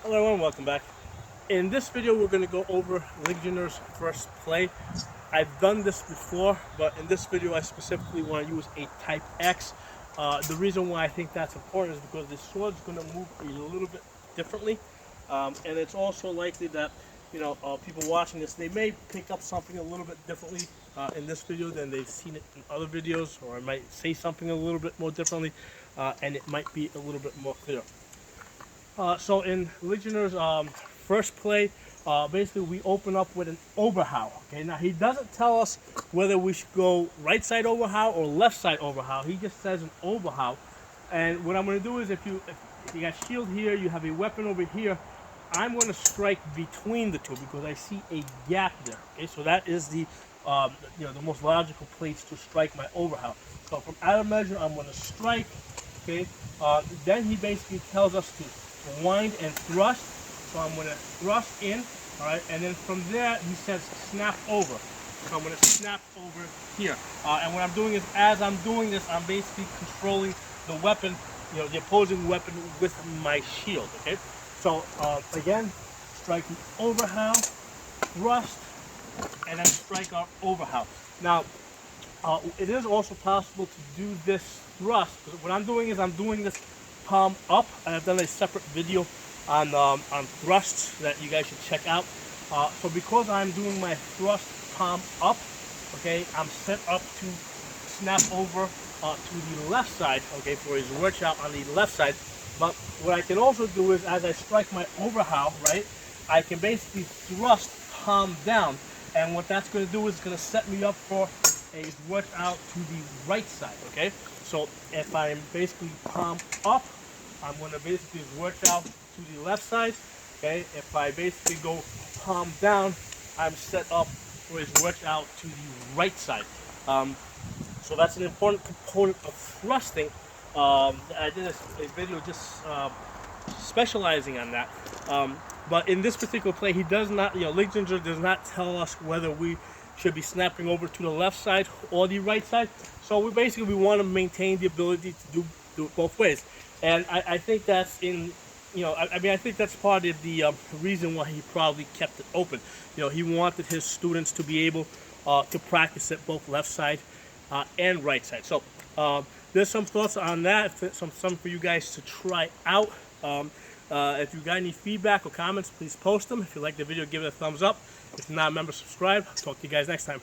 Hello everyone, welcome back. In this video we're going to go over Lignitzer's first play. I've done this before, but in this video I specifically want to use a Type X. The reason why I think that's important is because the sword's going to move a little bit differently, and it's also likely that people watching this, they may pick up something a little bit differently in this video than they've seen it in other videos, or I might say something a little bit more differently, and it might be a little bit more clear. So in Lignitzer first play, basically we open up with an overhow. Okay, now he doesn't tell us whether we should go right side overhow or left side overhow. He just says an overhow. And what I'm going to do is, if you got shield here, you have a weapon over here, I'm going to strike between the two because I see a gap there. Okay, so that is the the most logical place to strike my overhow. So from out of measure, I'm going to strike. Okay, then he basically tells us to wind and thrust. So I'm going to thrust in, all right, and then from there he says snap over. So I'm going to snap over here. And what I'm doing is, as I'm doing this, I'm basically controlling the weapon, the opposing weapon with my shield. Okay. So again, strike the overhow, thrust, and then strike our overhow. Now, it is also possible to do this thrust. What I'm doing is I'm doing this palm up, and I've done a separate video on thrusts that you guys should check out. So because I'm doing my thrust palm up, okay, I'm set up to snap over to the left side, okay, for his work out on the left side. But what I can also do is, as I strike my overhow, right, I can basically thrust palm down, and what that's going to do is going to set me up for a work out to the right side. Okay, so if I'm basically palm up, I'm going to basically work out to the left side. Okay, if I basically go palm down, I'm set up for his work out to the right side. So that's an important component of thrusting. I did a video just specializing on that. But in this particular play, he does not, Lignitzer does not tell us whether we should be snapping over to the left side or the right side. So we want to maintain the ability to do it both ways. And I think that's I think that's part of the reason why he probably kept it open. He wanted his students to be able to practice it both left side and right side. So there's some thoughts on that, some for you guys to try out. If you got any feedback or comments, please post them. If you like the video, give it a thumbs up. If you're not a member, subscribe. Talk to you guys next time.